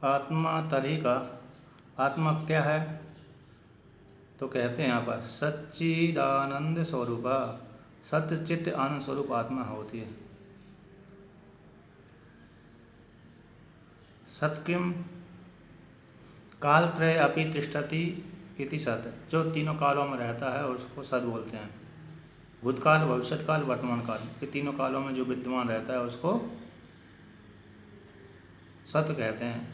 आत्मा तरी का आत्मा क्या है? तो कहते हैं यहाँ पर सच्चिदानंद स्वरूपा, सत्य चित्त आनंद स्वरूप आत्मा होती है। सत्किम कालत्रय अपि तिष्ठति इति सत, जो तीनों कालों में रहता है उसको सत बोलते हैं। भूतकाल, भविष्यत्काल, वर्तमान काल, ये तीनों कालों में जो विद्यमान रहता है उसको सत्य कहते हैं।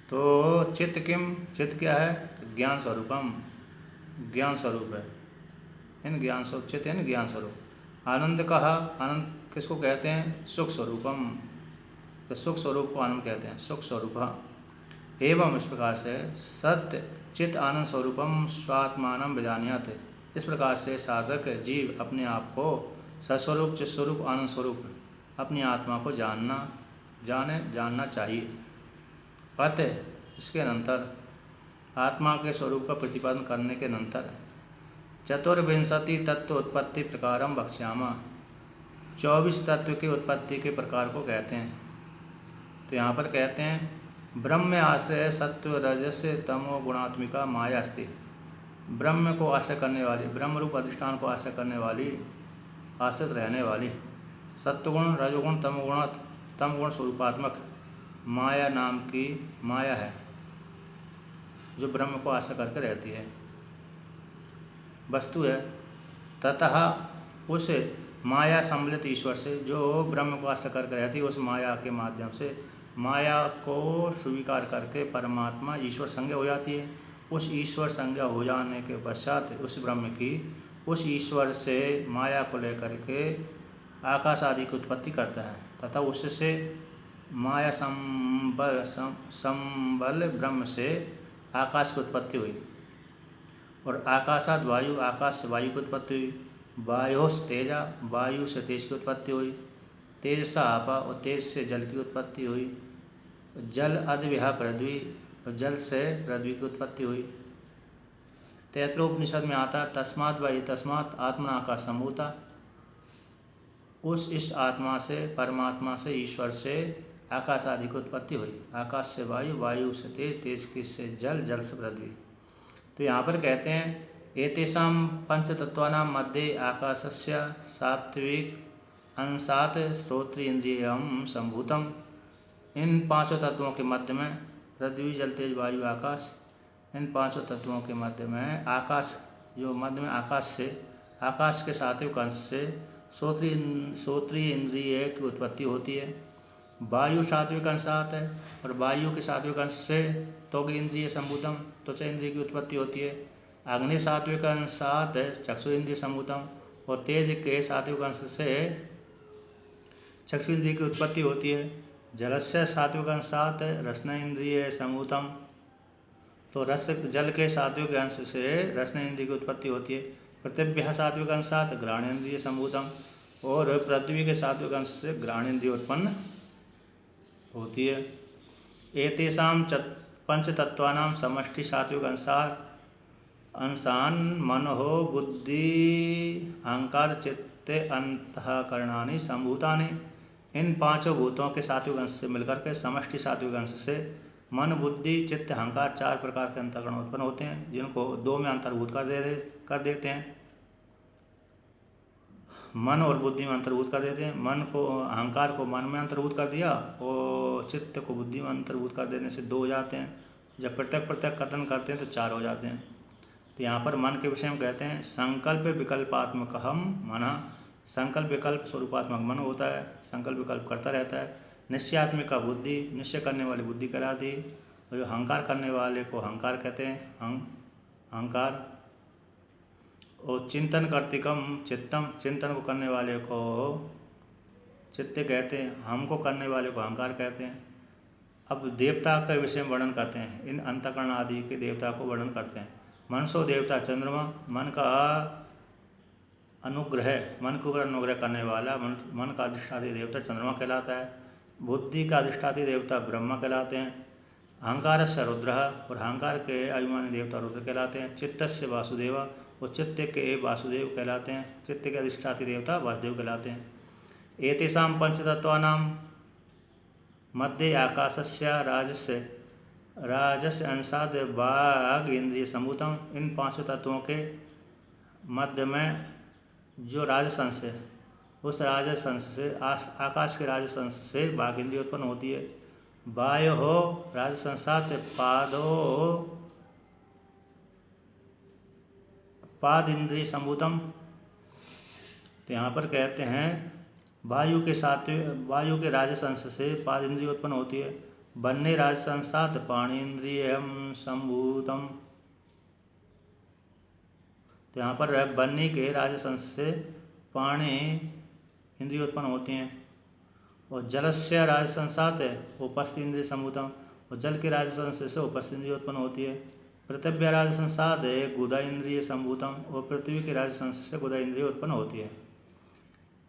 तो चित्त किम, चित्त क्या है? ज्ञान स्वरूपम, ज्ञान स्वरूप है। इन ज्ञान स्वरूप, चित्त है ज्ञान स्वरूप। आनंद कहा, आनंद किसको कहते हैं? सुख स्वरूपम, तो सुख स्वरूप को आनंद कहते हैं, सुख स्वरूप। एवं इस प्रकार से सत्य चित्त आनंद स्वरूपम स्वात्मानम विजानीयात, इस प्रकार से साधक जीव अपने आप को सस्वरूप चित्त स्वरूप आनंद स्वरूप अपनी आत्मा को जानना चाहिए। अतः इसके अनंतर आत्मा के स्वरूप का प्रतिपादन करने के अनंतर चतुर्विंशति तत्व उत्पत्ति प्रकारम वक्ष्यामा, 24 तत्व की उत्पत्ति के प्रकार को कहते हैं। तो यहाँ पर कहते हैं ब्रह्म आश्रय सत्व रजस तमो गुणात्मिका माया अस्ति, ब्रह्म को आश्रय करने वाली, ब्रह्म रूप अधिष्ठान को आश्रय करने वाली, आश्रित रहने वाली सत्वगुण रजोगुण तमगुण स्वरूपात्मक माया नाम की माया है, जो ब्रह्म को आश्रय करके रहती है, वस्तु है। ततः उस माया सम्मिलित ईश्वर से, जो ब्रह्म को आश्रय करके रहती है, उस माया के माध्यम से माया को स्वीकार करके परमात्मा ईश्वर संज्ञा हो जाती है। उस ईश्वर संज्ञा हो जाने के पश्चात उस ब्रह्म की उस ईश्वर से माया को लेकर के आकाश आदि की उत्पत्ति करता है, तथा उससे माया संबल ब्रह्म से आकाश की उत्पत्ति हुई, और आकाशाद वायु, आकाश से वायु की उत्पत्ति हुई, वायोस तेजा, वायु से तेज की उत्पत्ति हुई, तेज से आपा, और तेज से जल की उत्पत्ति हुई, जल अद्विहा पृथ्वी, और जल से पृथ्वी की उत्पत्ति हुई। तैत्रोपनिषद में आता तस्मात् वही तस्मात् आत्मना आकाश संभूता, इस आत्मा से, परमात्मा से, ईश्वर से आकाश आदि की उत्पत्ति हुई। आकाश से वायु, वायु से तेज, तेज की से जल, जल से पृथ्वी। तो यहाँ पर कहते हैं एतेषां पंचतत्वानां मध्ये आकाशस्य सात्विक अंशात श्रोत्रेन्द्रियम संभूतम, इन पांचों तत्वों के मध्य में पृथ्वी जल तेज वायु आकाश, इन पांचों तत्वों के मध्य में आकाश, जो मध्य में आकाश से, आकाश के सात्विक अंश से श्रोत्रीय इंद्रिय की उत्पत्ति होती है। वायु सात्विक अंशात है, और वायु के सात्विक अंश से त्वग इंद्रिय संभूतम, त्वचा इंद्रिय की उत्पत्ति होती है। अग्नि सात्विक अंशात चक्षु इंद्रिय संभूतम, और तेज के सात्विक अंश से चक्षु इंद्रिय की उत्पत्ति होती है। जलस्य सात्विक अंशात रसना इंद्रिय संभूतम, तो रस जल के सात्विक अंश से रसना इंद्रिय की उत्पत्ति होती है। पृथिव्यः सात्विक अंशात घ्राणेन्द्रिय संभूतम, और पृथ्वी के सात्विक अंश से घ्राणेन्द्रिय उत्पन्न होती है। एतेषां पंचतत्वानां समष्टि सात्विक अंशान मनोः बुद्धि अहंकार चित्ते अंतःकरणानि संभूतानि, इन पांचों भूतों के सात्विक अंश से मिलकर के समष्टि सात्विक अंश से मन बुद्धि चित्त अहंकार 4 प्रकार के अंतःकरण उत्पन्न होते हैं, जिनको 2 में अंतर्भूत कर देते हैं। मन और बुद्धि में अंतर्भूत कर देते हैं। मन को, अहंकार को मन में अंतर्भूत कर दिया, और चित्त को बुद्धि में अंतर्भूत कर देने से 2 हो जाते हैं। जब पृथक कथन करते हैं तो 4 हो जाते हैं। तो यहाँ पर मन के विषय में कहते हैं संकल्प विकल्पात्मक हम मन, संकल्प विकल्प स्वरूपात्मक मन होता है, संकल्प विकल्प करता रहता है। निश्चयात्मिका बुद्धि, निश्चय करने वाली बुद्धि कहलाती है, और जो अहंकार करने वाले को अहंकार कहते हैं, अहंकार। और चिंतन कर्तिकम चित्तम, चिंतन को करने वाले को चित्त कहते हैं, हमको करने वाले को अहंकार कहते हैं। अब देवता के विषय में वर्णन करते हैं, इन अंतःकरण आदि के देवता को वर्णन करते हैं। मनसो देवता चंद्रमा, मन का अनुग्रह, मन के ऊपर अनुग्रह करने वाला मन का अधिष्ठात्री देवता चंद्रमा कहलाता है। बुद्धि का अधिष्ठात्री देवता ब्रह्मा कहलाते हैं। अहंकार से रुद्र, और अहंकार के अभिमानी देवता रुद्र कहलाते हैं। चित्त से वासुदेव, और चित्त के वासुदेव कहलाते हैं। चित्त के अधिष्ठात्री देवता वासुदेव कहलाते हैं। एतेषां पंचतत्वानां मध्य आकाशस्य राजस्य अंशाद वाग इंद्रिय संभूतम। इन पांचों तत्वों के मध्य में जो राजस अंश है, उस राजस अंश से आकाश के राजस अंश से वाग इंद्रिय उत्पन्न होती है। वायु हो राजस अंशात पाद इंद्रिय संभूतम। तो यहाँ पर कहते हैं वायु के राजस अंश से पाद इंद्रिय उत्पन्न होती है। बन्ने राजस अंशात पाणीन्द्रियम संभूतम। तो यहाँ पर बन्नी के राजस अंश से पाणी इंद्रिय उत्पन्न होती हैं। और जलस्य राजस अंशात उपस्थ इंद्रिय संभूतम। और जल के राजस अंश से उपस्थ इंद्रिय उत्पन्न होती है। पृथ्वी राजस अंशात गुदा इंद्रिय संभूतम। और पृथ्वी के राजस अंश से गुदा इंद्रिय उत्पन्न होती है।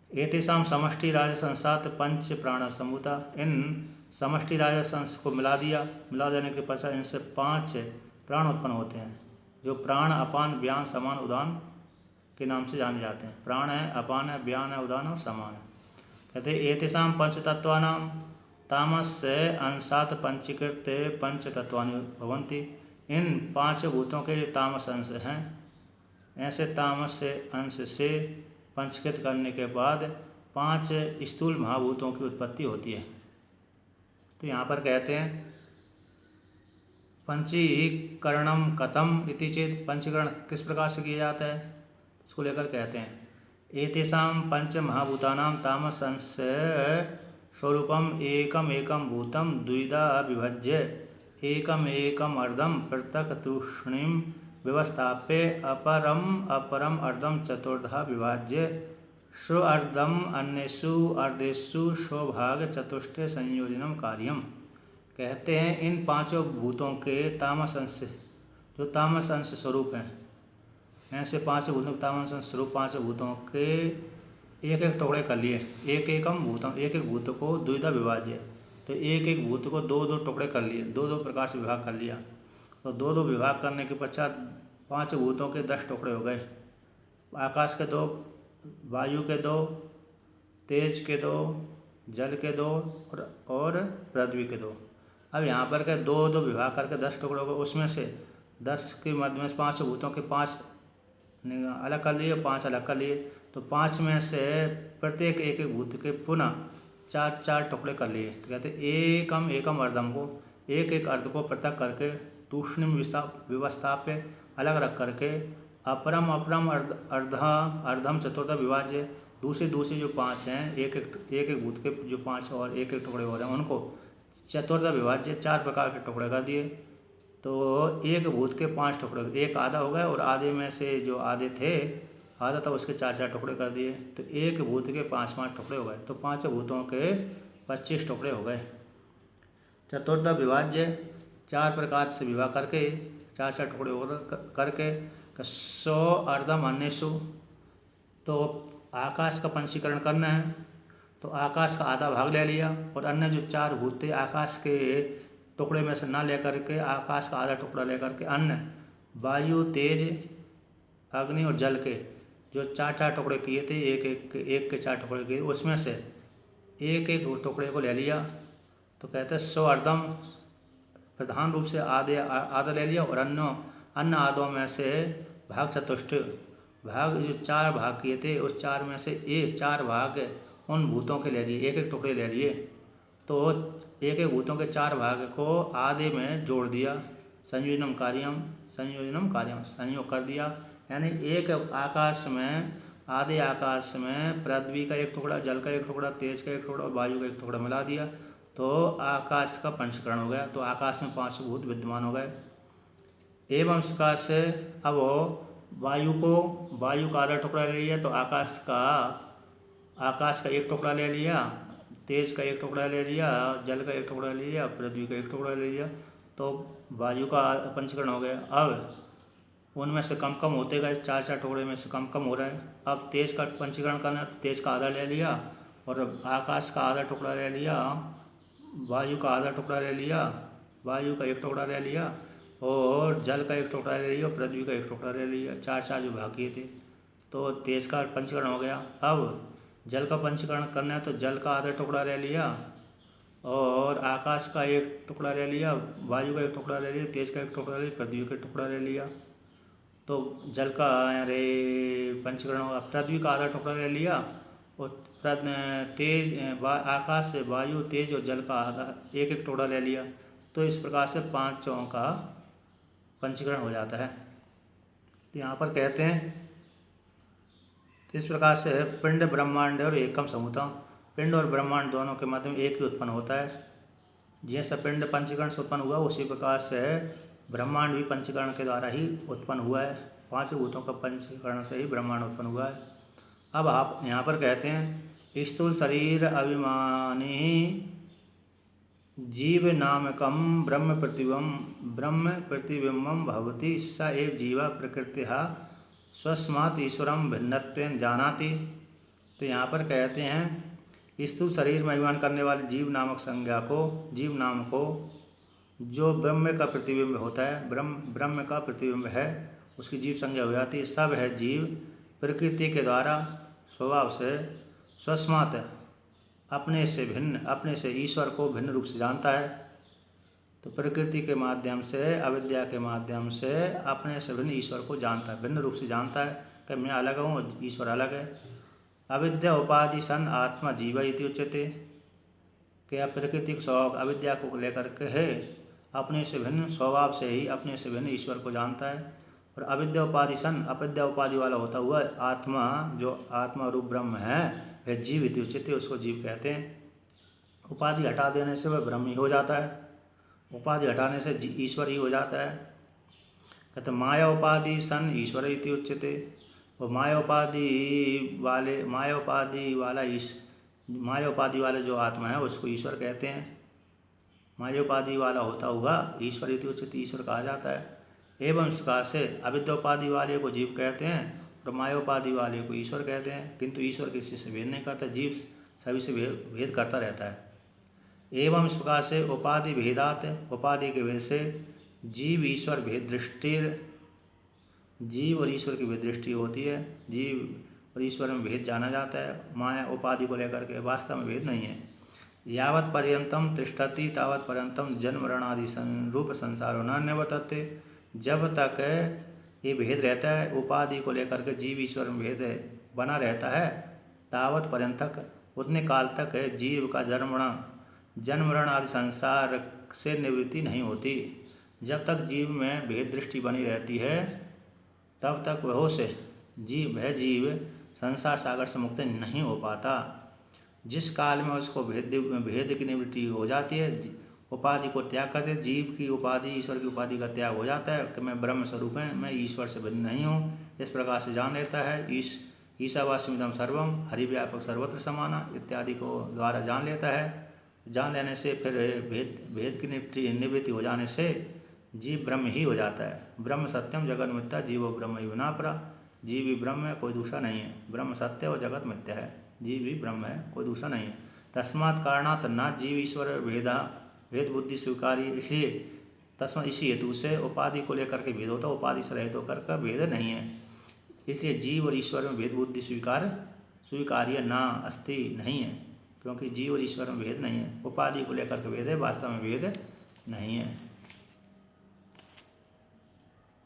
एतेषां समष्टि राजस अंशात पंच प्राण संभूता। इन समष्टि राजस अंश को मिला देने के पश्चात इनसे 5 प्राण उत्पन्न होते हैं, जो प्राण अपान व्यान समान उदान के नाम से जाने जाते हैं। प्राण है, अपान है, व्यान है, उदान और समान है। कहते हैं एतेषां पंचतत्वानां तामस्य अंशात पंचीकृत पंचतत्वानि भवन्ति। इन 5 भूतों के जो तामस अंश हैं, ऐसे तामस अंश से पंचीकृत करने के बाद 5 स्थूल महाभूतों की उत्पत्ति होती है। तो यहाँ पर कहते हैं पंचीकरणम कथम इति चेत। पंचीकरण किस प्रकार से किया जाता है, इसको लेकर कहते हैं एतेषां पंच महाभूतानां तामस अंश स्वरूपम एकम एकम भूतम द्विधा विभज्य एकम एकम अर्धम पृथक तूष्णीम व्यवस्थाप्य अपरम अर्धम चतुर्धा विभाज्य स्व अर्धम अन्येषु अर्धेषु स्वभाग चतुष्टय संयोजनम कार्यम। कहते हैं इन 5 भूतों के तामस अंश, जो तामस अंश स्वरूप हैं, ऐसे 5 भूतों के तामस अंश स्वरूप 5 भूतों के एक एक टुकड़े कर लिए। एक एकम भूतम, एक एक भूत को द्विधा विभाज्य। तो एक एक भूत को 2-2 टुकड़े कर लिए, 2-2 प्रकार से विभाग कर लिया। तो 2-2 विभाग करने के पश्चात 5 भूतों के 10 टुकड़े हो गए। आकाश के 2, वायु के 2, तेज के 2, जल के 2 और पृथ्वी के 2। अब यहाँ पर के 2-2 विभाग करके 10 टुकड़े हो गए। उसमें से 10 के मध्य में 5 भूतों के 5 अलग कर लिए, 5 अलग कर लिए। तो 5 में से प्रत्येक एक एक भूत के पुनः 4-4 टुकड़े कर लिए। तो कहते एकम एकम अर्धम को, एक एक अर्ध को पृथक करके तूष्णीम व्यवस्थाप्य अलग रख करके अपरम अर्धम चतुर्थ विभाज्य। दूसरे जो 5 हैं, एक एक भूत के जो 5 और एक एक टुकड़े हो रहे हैं, उनको चतुर्थ विभाज्य 4 प्रकार के टुकड़े कर दिए। तो एक भूत के 5 टुकड़े, एक आधा हो गए और आधे में से जो आधे थे, आधा था, उसके 4-4 टुकड़े कर दिए। तो एक भूत के 5-5 टुकड़े हो गए। तो 5 भूतों के 25 टुकड़े हो गए। चतुर्थ विभाज्य 4 प्रकार से विभाग करके 4-4 टुकड़े करके 100 अर्धम अन्येषु। तो आकाश का पंचीकरण करना है, तो आकाश का आधा भाग ले लिया और अन्य जो 4 भूत थे आकाश के टुकड़े में से ना लेकर के आकाश का आधा टुकड़ा लेकर के अन्य वायु, तेज, अग्नि और जल के जो 4-4 टुकड़े किए थे, एक के 4 टुकड़े किए, उसमें से एक एक टुकड़े को ले लिया। तो कहते हैं 100 अर्धम प्रधान रूप से आधा ले लिया और अन्य आधों में से भाग चतुष्ट भाग, जो 4 भाग किए थे उस 4 में से 4 भाग उन भूतों के ले लिए, एक एक टुकड़े ले लिए। तो एक एक भूतों के 4 भाग को आधे में जोड़ दिया। संयोजनम कार्यम संयोग कर दिया। यानी एक आकाश में, आधे आकाश में पृथ्वी का एक टुकड़ा, जल का एक टुकड़ा, तेज का एक टुकड़ा और वायु का एक टुकड़ा मिला दिया, तो आकाश का पंचकरण हो गया। तो आकाश में 5 भूत विद्यमान हो गए। एवं इस प्रकार से अब वायु का आधा टुकड़ा ले लिया, तो आकाश का एक टुकड़ा ले लिया, तेज का एक टुकड़ा ले लिया, जल का एक टुकड़ा ले लिया, पृथ्वी का एक टुकड़ा ले लिया, तो वायु का पंचकरण हो गया। अब उनमें से कम कम होते गए, 4-4 टुकड़े में से कम कम हो रहे हैं। अब तेज का पंचीकरण करना है, तो तेज का आधा ले लिया और आकाश का आधा टुकड़ा ले लिया, वायु का आधा टुकड़ा ले लिया, वायु का एक टुकड़ा ले लिया और जल का एक टुकड़ा ले लिया, पृथ्वी का एक टुकड़ा ले लिया। 4-4 जो भाग किए थे, तो तेज का पंचीकरण हो गया। अब जल का पंचीकरण करना है, तो जल का आधा टुकड़ा ले लिया और आकाश का एक टुकड़ा ले लिया, वायु का एक टुकड़ा ले लिया, तेज का एक टुकड़ा ले लिया, पृथ्वी का टुकड़ा ले लिया। तो जल का अरे पंचकरण होगा, पृथ्वी का आधा टुकड़ा ले लिया और आकाश से वायु, तेज और जल का आधा एक एक टुकड़ा ले लिया। तो इस प्रकार से पांचों का पंचीकरण हो जाता है। तो यहाँ पर कहते हैं इस प्रकार से पिंड ब्रह्मांड और एकम समूता, पिंड और ब्रह्मांड दोनों के मध्य में एक ही उत्पन्न होता है। जैसे पिंड पंचीकरण से उत्पन्न हुआ उसी प्रकार से ब्रह्मांड भी पंचीकरण के द्वारा ही उत्पन्न हुआ है। पांच भूतों का पंचीकरण से ही ब्रह्मांड उत्पन्न हुआ है। अब आप यहाँ पर कहते हैं स्थूल शरीर अभिमानी जीव नामकम ब्रह्म प्रतिबिंबम भवति स एव जीवा प्रकृतिहा स्वस्मात् ईश्वरम भिन्नत्वेन जानाति। तो यहाँ पर कहते हैं स्थूल शरीर में अभिमान करने वाले जीव नामक संज्ञा को, जीव नाम को जो ब्रह्म का प्रतिबिंब होता है, ब्रह्म का प्रतिबिंब है, उसकी जीव संज्ञा हो जाती है। सब है जीव प्रकृति के द्वारा स्वभाव से स्वस्मात् अपने से भिन्न, अपने से ईश्वर को भिन्न रूप से जानता है। तो प्रकृति के माध्यम से, अविद्या के माध्यम से अपने से भिन्न ईश्वर को जानता है, भिन्न रूप से जानता है कि मैं अलग हूँ, ईश्वर अलग है। अविद्या उपाधि सन आत्मा जीवा इति उच्यते। क्या प्रकृतिक स्वभाव अविद्या को लेकर के है, अपने से भिन्न स्वभाव से ही अपने से भिन्न ईश्वर को जानता है। और अविद्या उपाधि सन, अविद्या उपाधि वाला होता हुआ आत्मा, जो आत्मा रूप ब्रह्म है, वह जीव इति उच्यते, उसको जीव कहते हैं। उपाधि हटा देने से वह ब्रह्म ही हो जाता है, उपाधि हटाने से ईश्वर ही हो जाता है। कहते माया उपाधि सन ईश्वर इति उच्यते। वो माया उपाधि वाले जो आत्मा है उसको ईश्वर कहते हैं। माया उपाधि वाला होता हुआ ईश्वर इति उच्यते, ईश्वर कहा जाता है। एवं इस प्रकार से अविद्या उपाधि वाले को जीव कहते हैं और माया उपाधि वाले को ईश्वर कहते हैं। किंतु ईश्वर किसी से भेद नहीं करता, जीव सभी से भेद करता रहता है। एवं इस प्रकार से उपाधि भेदात, उपाधि के भेद से जीव ईश्वर भेद दृष्टि, जीव और ईश्वर की भेद दृष्टि होती है। जीव और ईश्वर में भेद जाना जाता है, माया उपाधि को लेकर के वास्तव में भेद नहीं है। यावत पर्यंतम तिष्ठति तावत पर्यंतम जन्म मरणादि रूप संसारो न निवर्तते। जब तक ये भेद रहता है, उपाधि को लेकर के जीव ईश्वर में भेद बना रहता है, तावत पर्यंत तक, उतने काल तक जीव का जन्म मरण आदि संसार से निवृत्ति नहीं होती। जब तक जीव में भेद दृष्टि बनी रहती है तब तक वह से जीव संसार सागर से मुक्त नहीं हो पाता। जिस काल में उसको भेद की निवृत्ति हो जाती है, उपाधि को त्याग करते, जीव की उपाधि, ईश्वर की उपाधि का त्याग हो जाता है कि मैं ब्रह्म स्वरूप है, मैं ईश्वर से भिन्न नहीं हूँ, इस प्रकार से जान लेता है। ईशावास्यमिदं सर्वम हरिव्यापक सर्वत्र समाना इत्यादि को द्वारा जान लेता है। जान लेने से फिर भेद की निवृत्ति हो जाने से जीव ब्रह्म ही हो जाता है। ब्रह्म सत्यम जगत मिथ्या जीवो ब्रह्म ही विनापरा। जीव भी ब्रह्म है, कोई दूसरा नहीं है। ब्रह्म सत्य और जगत मिथ्या है, जीव भी ब्रह्म है, कोई दूसरा नहीं है। तस्मात् कारणात् न जीव ईश्वर भेद बुद्धि स्वीकारी। इसलिए तस्मात् इसी हेतु से उपाधि को लेकर के भेद होता है, उपाधि से रहित होकर का भेद नहीं है। इसलिए जीव और ईश्वर में भेद बुद्धि स्वीकार्य ना अस्ति नहीं है, क्योंकि जीव और ईश्वर में भेद नहीं है। उपाधि को लेकर के भेद है, वास्तव में भेद नहीं है।